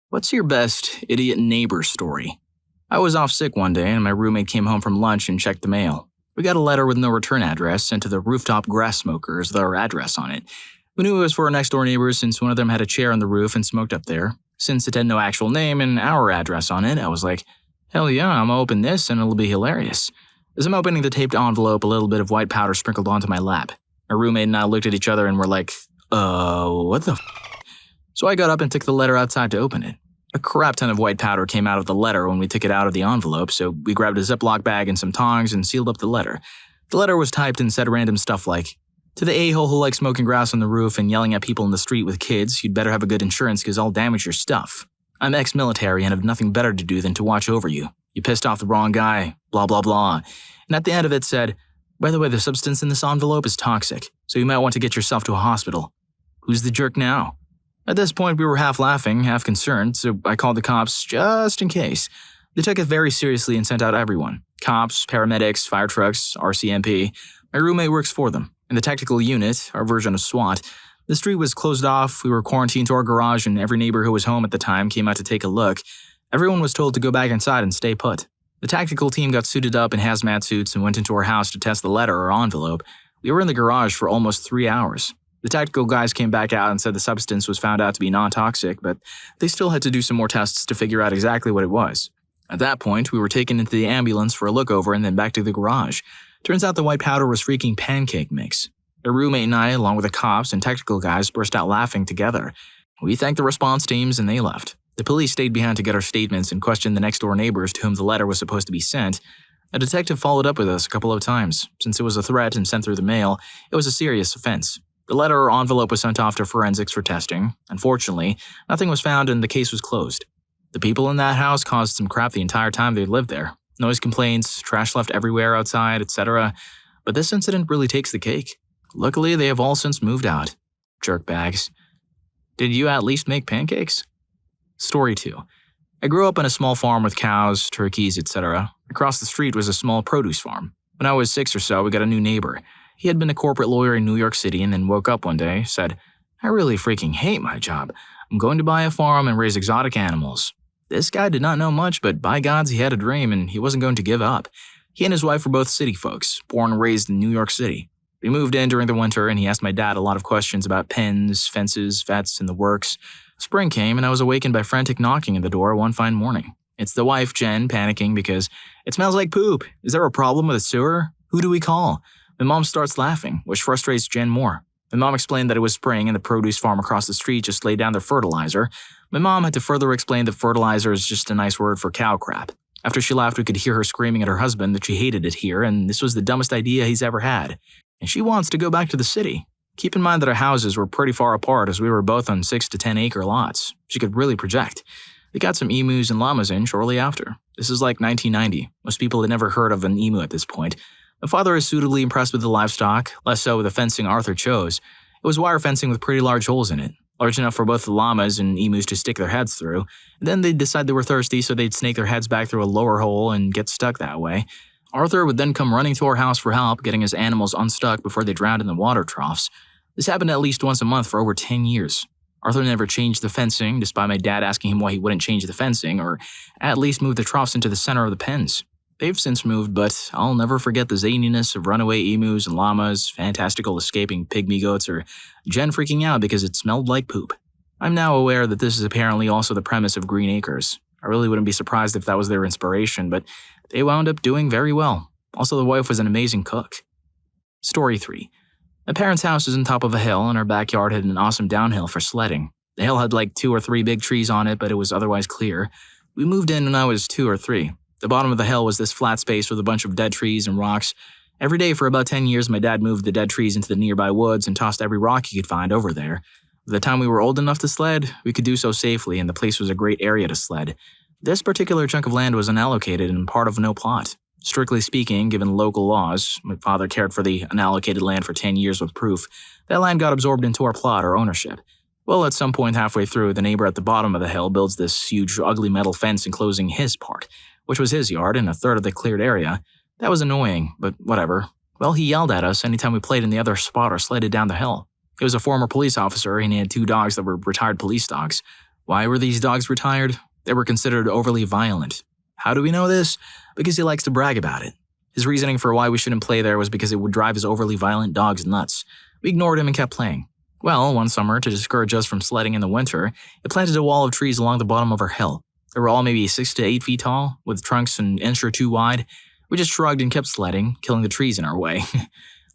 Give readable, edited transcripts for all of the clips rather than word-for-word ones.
What's your best idiot neighbor story? I was off sick one day and my roommate came home from lunch and checked the mail. We got a letter with no return address sent to the rooftop grass smokers with our address on it. We knew it was for our next door neighbors since one of them had a chair on the roof and smoked up there. Since it had no actual name and our address on it, I was like, hell yeah, I'm gonna open this and it'll be hilarious. As I'm opening the taped envelope, a little bit of white powder sprinkled onto my lap. My roommate and I looked at each other and were like, what the f? So I got up and took the letter outside to open it. A crap ton of white powder came out of the letter when we took it out of the envelope, so we grabbed a Ziploc bag and some tongs and sealed up the letter. The letter was typed and said random stuff like, to the a-hole who likes smoking grass on the roof and yelling at people in the street with kids, you'd better have a good insurance because I'll damage your stuff. I'm ex-military and have nothing better to do than to watch over you. You pissed off the wrong guy, blah blah blah. And at the end of it said, by the way, the substance in this envelope is toxic, so you might want to get yourself to a hospital. Who's the jerk now? At this point, we were half laughing, half concerned, so I called the cops just in case. They took it very seriously and sent out everyone. Cops, paramedics, fire trucks, RCMP. My roommate works for them. In the tactical unit, our version of SWAT, the street was closed off, we were quarantined to our garage, and every neighbor who was home at the time came out to take a look. Everyone was told to go back inside and stay put. The tactical team got suited up in hazmat suits and went into our house to test the letter or envelope. We were in the garage for almost 3 hours. The tactical guys came back out and said the substance was found out to be non-toxic, but they still had to do some more tests to figure out exactly what it was. At that point, we were taken into the ambulance for a look over and then back to the garage. Turns out the white powder was freaking pancake mix. The roommate and I, along with the cops and tactical guys, burst out laughing together. We thanked the response teams and they left. The police stayed behind to get our statements and question the next-door neighbors to whom the letter was supposed to be sent. A detective followed up with us a couple of times. Since it was a threat and sent through the mail, it was a serious offense. The letter or envelope was sent off to forensics for testing. Unfortunately, nothing was found and the case was closed. The people in that house caused some crap the entire time they lived there. Noise complaints, trash left everywhere outside, etc. But this incident really takes the cake. Luckily, they have all since moved out. Jerkbags. Did you at least make pancakes? Story 2. I grew up on a small farm with cows, turkeys, etc. Across the street was a small produce farm. When I was 6 or so, we got a new neighbor. He had been a corporate lawyer in New York City and then woke up one day, said, I really freaking hate my job. I'm going to buy a farm and raise exotic animals. This guy did not know much, but by gods he had a dream and he wasn't going to give up. He and his wife were both city folks, born and raised in New York City. We moved in during the winter and he asked my dad a lot of questions about pens, fences, vets, and the works. Spring came and I was awakened by frantic knocking at the door one fine morning. It's the wife, Jen, panicking because it smells like poop. Is there a problem with the sewer? Who do we call? My mom starts laughing, which frustrates Jen more. My mom explained that it was spring and the produce farm across the street just laid down their fertilizer. My mom had to further explain that fertilizer is just a nice word for cow crap. After she laughed, we could hear her screaming at her husband that she hated it here and this was the dumbest idea he's ever had. And she wants to go back to the city. Keep in mind that our houses were pretty far apart as we were both on 6 to 10 acre lots. She could really project. They got some emus and llamas in shortly after. This is like 1990. Most people had never heard of an emu at this point. My father is suitably impressed with the livestock, less so with the fencing Arthur chose. It was wire fencing with pretty large holes in it, large enough for both the llamas and emus to stick their heads through. And then they'd decide they were thirsty, so they'd snake their heads back through a lower hole and get stuck that way. Arthur would then come running to our house for help, getting his animals unstuck before they drowned in the water troughs. This happened at least once a month for over 10 years. Arthur never changed the fencing, despite my dad asking him why he wouldn't change the fencing, or at least move the troughs into the center of the pens. They've since moved, but I'll never forget the zaniness of runaway emus and llamas, fantastical escaping pygmy goats, or Jen freaking out because it smelled like poop. I'm now aware that this is apparently also the premise of Green Acres. I really wouldn't be surprised if that was their inspiration, but they wound up doing very well. Also, the wife was an amazing cook. Story 3. My parents' house is on top of a hill, and our backyard had an awesome downhill for sledding. The hill had like 2 or 3 big trees on it, but it was otherwise clear. We moved in when I was 2 or 3. The bottom of the hill was this flat space with a bunch of dead trees and rocks. Every day for about 10 years, my dad moved the dead trees into the nearby woods and tossed every rock he could find over there. By the time we were old enough to sled, we could do so safely, and the place was a great area to sled. This particular chunk of land was unallocated and part of no plot. Strictly speaking, given local laws, my father cared for the unallocated land for 10 years with proof, that land got absorbed into our plot or ownership. Well, at some point halfway through, the neighbor at the bottom of the hill builds this huge ugly metal fence enclosing his part, which was his yard and a third of the cleared area. That was annoying, but whatever. Well, he yelled at us anytime we played in the other spot or sledded down the hill. He was a former police officer and he had 2 dogs that were retired police dogs. Why were these dogs retired? They were considered overly violent. How do we know this? Because he likes to brag about it. His reasoning for why we shouldn't play there was because it would drive his overly violent dogs nuts. We ignored him and kept playing. Well, one summer, to discourage us from sledding in the winter, it planted a wall of trees along the bottom of our hill. They were all maybe 6 to 8 feet tall, with trunks an inch or two wide. We just shrugged and kept sledding, killing the trees in our way.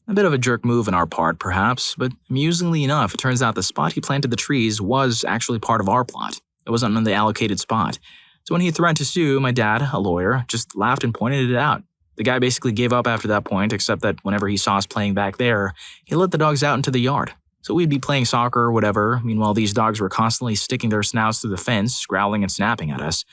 A bit of a jerk move on our part, perhaps, but amusingly enough, it turns out the spot he planted the trees was actually part of our plot. It wasn't on the allocated spot. So when he threatened to sue, my dad, a lawyer, just laughed and pointed it out. The guy basically gave up after that point, except that whenever he saw us playing back there, he let the dogs out into the yard. So we'd be playing soccer or whatever. Meanwhile, these dogs were constantly sticking their snouts through the fence, growling and snapping at us.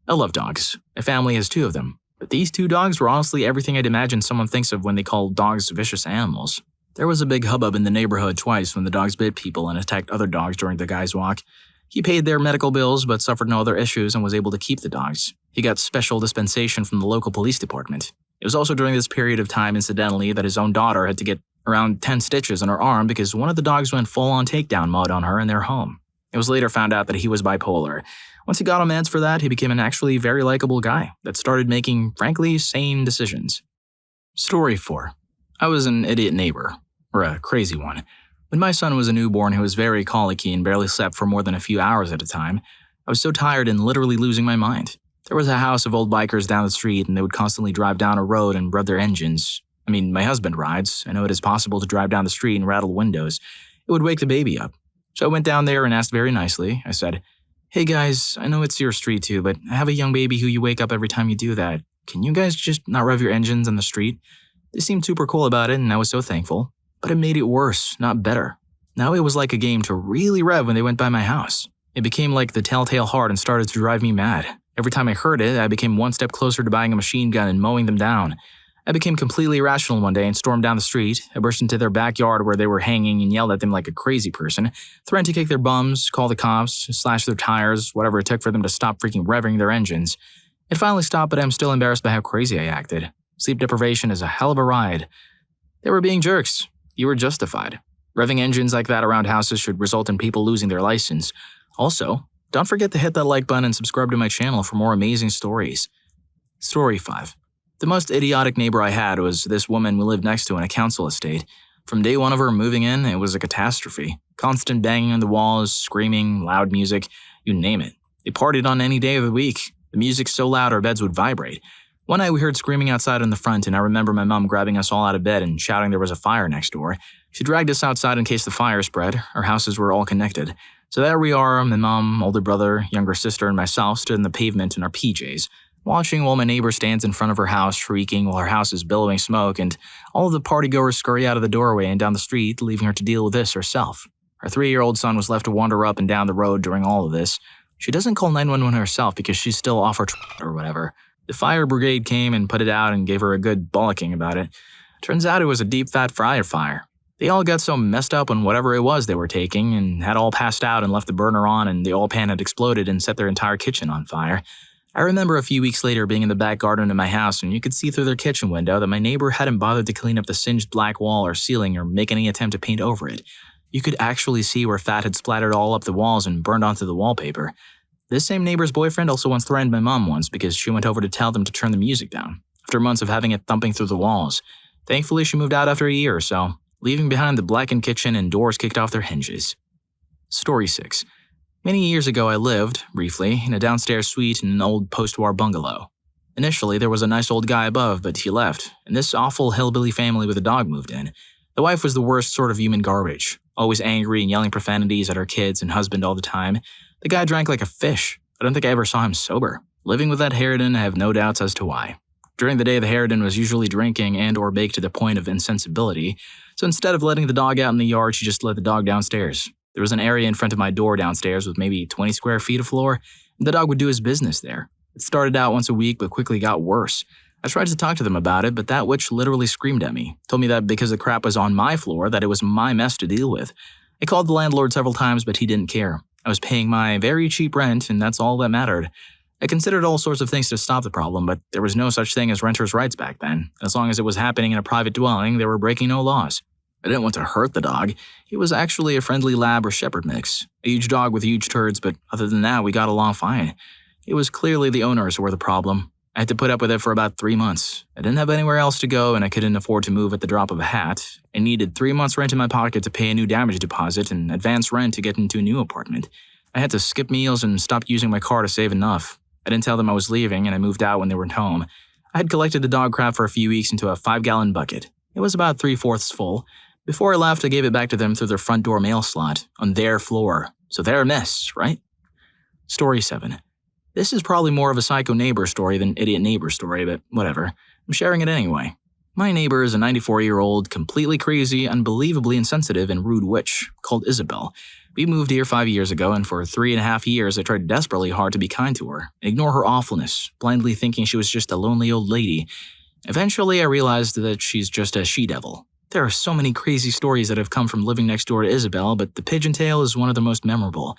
I love dogs. My family has 2 of them. But these 2 dogs were honestly everything I'd imagine someone thinks of when they call dogs vicious animals. There was a big hubbub in the neighborhood twice when the dogs bit people and attacked other dogs during the guy's walk. He paid their medical bills but suffered no other issues and was able to keep the dogs. He got special dispensation from the local police department. It was also during this period of time, incidentally, that his own daughter had to get around 10 stitches on her arm because one of the dogs went full-on takedown mode on her in their home. It was later found out that he was bipolar. Once he got on meds for that, he became an actually very likable guy that started making, frankly, sane decisions. Story 4. I was an idiot neighbor, or a crazy one. When my son was a newborn who was very colicky and barely slept for more than a few hours at a time, I was so tired and literally losing my mind. There was a house of old bikers down the street and they would constantly drive down a road and rev their engines. I mean, my husband rides. I know it is possible to drive down the street and rattle windows. It would wake the baby up. So I went down there and asked very nicely. I said, "Hey guys, I know it's your street too, but I have a young baby who you wake up every time you do that. Can you guys just not rev your engines on the street?" They seemed super cool about it and I was so thankful. But it made it worse, not better. Now it was like a game to really rev when they went by my house. It became like the telltale heart and started to drive me mad. Every time I heard it, I became one step closer to buying a machine gun and mowing them down. I became completely irrational one day and stormed down the street. I burst into their backyard where they were hanging and yelled at them like a crazy person, threatened to kick their bums, call the cops, slash their tires, whatever it took for them to stop freaking revving their engines. It finally stopped, but I'm still embarrassed by how crazy I acted. Sleep deprivation is a hell of a ride. They were being jerks. You were justified. Revving engines like that around houses should result in people losing their license. Also, don't forget to hit that like button and subscribe to my channel for more amazing stories. Story 5. The most idiotic neighbor I had was this woman we lived next to in a council estate. From day one of her moving in, it was a catastrophe. Constant banging on the walls, screaming, loud music, you name it. They partied on any day of the week. The music so loud our beds would vibrate. One night we heard screaming outside in the front, and I remember my mom grabbing us all out of bed and shouting there was a fire next door. She dragged us outside in case the fire spread. Our houses were all connected. So there we are, my mom, older brother, younger sister, and myself stood in the pavement in our PJs, watching while my neighbor stands in front of her house shrieking while her house is billowing smoke, and all of the partygoers scurry out of the doorway and down the street, leaving her to deal with this herself. Her 3-year-old son was left to wander up and down the road during all of this. She doesn't call 911 herself because she's still off her or whatever. The fire brigade came and put it out and gave her a good bollocking about it. Turns out it was a deep fat fryer fire. They all got so messed up on whatever it was they were taking and had all passed out and left the burner on, and the oil pan had exploded and set their entire kitchen on fire. I remember a few weeks later being in the back garden of my house and you could see through their kitchen window that my neighbor hadn't bothered to clean up the singed black wall or ceiling or make any attempt to paint over it. You could actually see where fat had splattered all up the walls and burned onto the wallpaper. This same neighbor's boyfriend also once threatened my mom once because she went over to tell them to turn the music down, after months of having it thumping through the walls. Thankfully, she moved out after a year or so, leaving behind the blackened kitchen and doors kicked off their hinges. Story 6. Many years ago I lived, briefly, in a downstairs suite in an old post-war bungalow. Initially, there was a nice old guy above, but he left, and this awful hillbilly family with a dog moved in. The wife was the worst sort of human garbage, always angry and yelling profanities at her kids and husband all the time. The guy drank like a fish. I don't think I ever saw him sober. Living with that harridan, I have no doubts as to why. During the day, the harridan was usually drinking and or baked to the point of insensibility, so instead of letting the dog out in the yard, she just let the dog downstairs. There was an area in front of my door downstairs with maybe 20 square feet of floor, and the dog would do his business there. It started out once a week, but quickly got worse. I tried to talk to them about it, but that witch literally screamed at me, told me that because the crap was on my floor, that it was my mess to deal with. I called the landlord several times, but he didn't care. I was paying my very cheap rent, and that's all that mattered. I considered all sorts of things to stop the problem, but there was no such thing as renters' rights back then. As long as it was happening in a private dwelling, they were breaking no laws. I didn't want to hurt the dog. He was actually a friendly lab or shepherd mix. A huge dog with huge turds, but other than that, we got along fine. It was clearly the owners who were the problem. I had to put up with it for about 3 months. I didn't have anywhere else to go, and I couldn't afford to move at the drop of a hat. I needed 3 months' rent in my pocket to pay a new damage deposit and advance rent to get into a new apartment. I had to skip meals and stop using my car to save enough. I didn't tell them I was leaving, and I moved out when they weren't home. I had collected the dog crap for a few weeks into a 5-gallon bucket. It was about 3/4 full. Before I left, I gave it back to them through their front door mail slot, on their floor. So they're a mess, right? Story 7. This is probably more of a psycho neighbor story than idiot neighbor story, but whatever. I'm sharing it anyway. My neighbor is a 94-year-old, completely crazy, unbelievably insensitive, and rude witch called Isabel. We moved here 5 years ago, and for 3.5 years I tried desperately hard to be kind to her, ignore her awfulness, blindly thinking she was just a lonely old lady. Eventually I realized that she's just a she-devil. There are so many crazy stories that have come from living next door to Isabel, but the pigeon tale is one of the most memorable.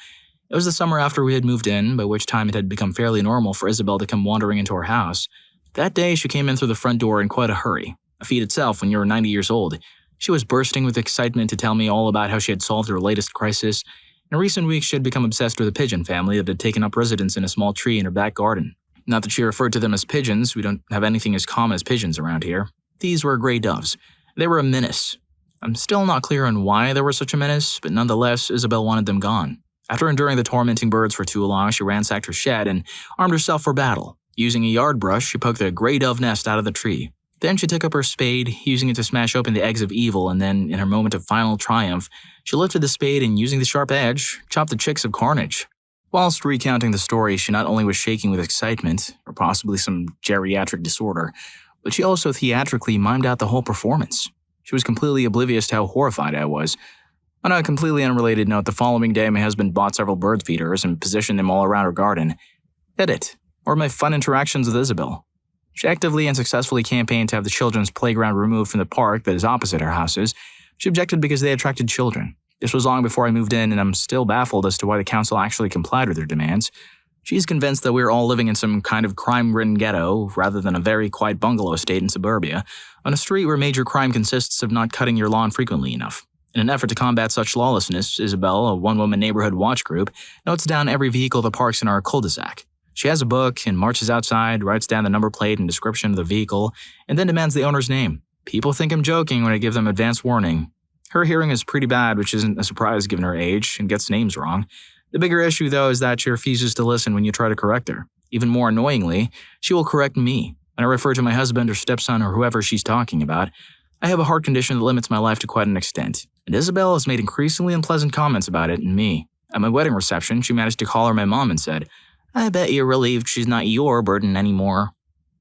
It was the summer after we had moved in, by which time it had become fairly normal for Isabel to come wandering into our house. That day, she came in through the front door in quite a hurry, a feat itself when you're 90 years old. She was bursting with excitement to tell me all about how she had solved her latest crisis. In recent weeks, she had become obsessed with a pigeon family that had taken up residence in a small tree in her back garden. Not that she referred to them as pigeons, we don't have anything as common as pigeons around here. These were gray doves. They were a menace. I'm still not clear on why they were such a menace, but nonetheless, Isabel wanted them gone. After enduring the tormenting birds for too long, she ransacked her shed and armed herself for battle. Using a yard brush, she poked the gray dove nest out of the tree. Then she took up her spade, using it to smash open the eggs of evil, and then, in her moment of final triumph, she lifted the spade and, using the sharp edge, chopped the chicks of carnage. Whilst recounting the story, she not only was shaking with excitement, or possibly some geriatric disorder, but she also theatrically mimed out the whole performance. She was completely oblivious to how horrified I was. On a completely unrelated note, the following day my husband bought several bird feeders and positioned them all around her garden. Edit. Or my fun interactions with Isabel. She actively and successfully campaigned to have the children's playground removed from the park that is opposite our houses. She objected because they attracted children. This was long before I moved in, and I'm still baffled as to why the council actually complied with their demands. She's convinced that we're all living in some kind of crime-ridden ghetto, rather than a very quiet bungalow estate in suburbia, on a street where major crime consists of not cutting your lawn frequently enough. In an effort to combat such lawlessness, Isabel, a one-woman neighborhood watch group, notes down every vehicle that parks in our cul-de-sac. She has a book and marches outside, writes down the number plate and description of the vehicle, and then demands the owner's name. People think I'm joking when I give them advance warning. Her hearing is pretty bad, which isn't a surprise given her age, and gets names wrong. The bigger issue, though, is that she refuses to listen when you try to correct her. Even more annoyingly, she will correct me when I refer to my husband or stepson or whoever she's talking about. I have a heart condition that limits my life to quite an extent, and Isabel has made increasingly unpleasant comments about it and me. At my wedding reception, she managed to call her my mom and said, "I bet you're relieved she's not your burden anymore."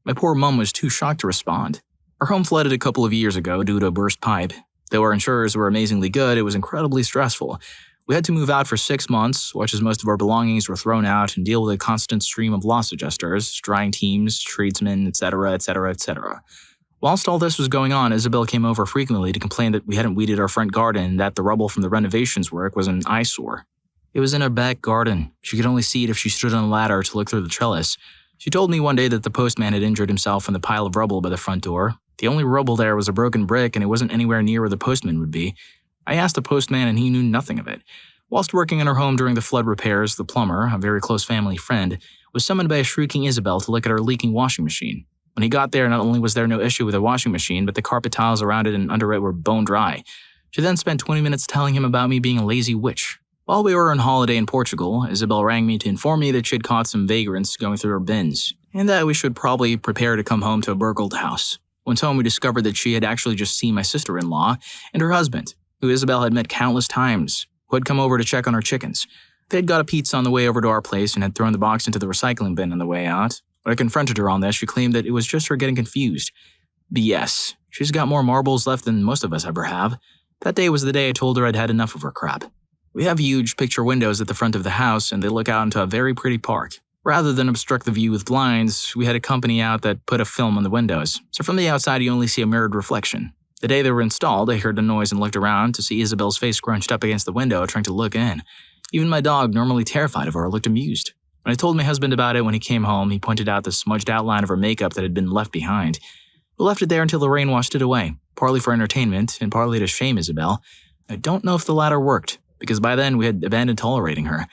My poor mom was too shocked to respond. Our home flooded a couple of years ago due to a burst pipe. Though our insurers were amazingly good, it was incredibly stressful. We had to move out for 6 months, watch as most of our belongings were thrown out, and deal with a constant stream of loss adjusters, drying teams, tradesmen, etc., etc., etc. Whilst all this was going on, Isabel came over frequently to complain that we hadn't weeded our front garden and that the rubble from the renovations work was an eyesore. It was in her back garden. She could only see it if she stood on a ladder to look through the trellis. She told me one day that the postman had injured himself in the pile of rubble by the front door. The only rubble there was a broken brick, and it wasn't anywhere near where the postman would be. I asked the postman, and he knew nothing of it. Whilst working in her home during the flood repairs, the plumber, a very close family friend, was summoned by a shrieking Isabel to look at our leaking washing machine. When he got there, not only was there no issue with the washing machine, but the carpet tiles around it and under it were bone dry. She then spent 20 minutes telling him about me being a lazy witch. While we were on holiday in Portugal, Isabel rang me to inform me that she had caught some vagrants going through her bins, and that we should probably prepare to come home to a burgled house. Once home, we discovered that she had actually just seen my sister-in-law and her husband, who Isabel had met countless times, who had come over to check on our chickens. They had got a pizza on the way over to our place and had thrown the box into the recycling bin on the way out. When I confronted her on this, she claimed that it was just her getting confused. BS. She's got more marbles left than most of us ever have. That day was the day I told her I'd had enough of her crap. We have huge picture windows at the front of the house, and they look out into a very pretty park. Rather than obstruct the view with blinds, we had a company out that put a film on the windows, so from the outside you only see a mirrored reflection. The day they were installed, I heard a noise and looked around to see Isabel's face scrunched up against the window trying to look in. Even my dog, normally terrified of her, looked amused. When I told my husband about it when he came home, he pointed out the smudged outline of her makeup that had been left behind. We left it there until the rain washed it away, partly for entertainment and partly to shame Isabel. I don't know if the latter worked, because by then we had abandoned tolerating her.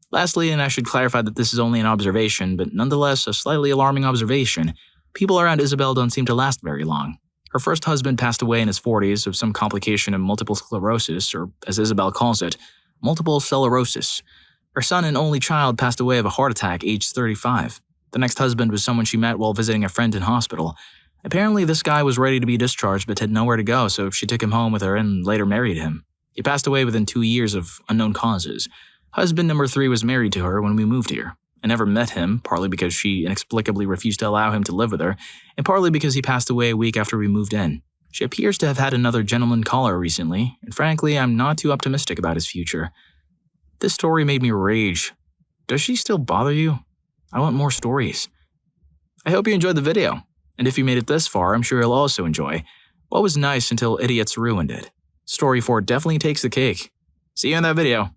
Lastly, and I should clarify that this is only an observation, but nonetheless a slightly alarming observation, people around Isabel don't seem to last very long. Her first husband passed away in his 40s of some complication of multiple sclerosis, or as Isabel calls it, multiple sclerosis. Her son and only child passed away of a heart attack aged 35. The next husband was someone she met while visiting a friend in hospital. Apparently this guy was ready to be discharged but had nowhere to go, so she took him home with her and later married him. He passed away within 2 years of unknown causes. Husband number 3 was married to her when we moved here. I never met him, partly because she inexplicably refused to allow him to live with her, and partly because he passed away a week after we moved in. She appears to have had another gentleman call her recently, and frankly, I'm not too optimistic about his future. This story made me rage. Does she still bother you? I want more stories. I hope you enjoyed the video, and if you made it this far, I'm sure you'll also enjoy What Was Nice Until Idiots Ruined It. Story 4 definitely takes the cake. See you in that video.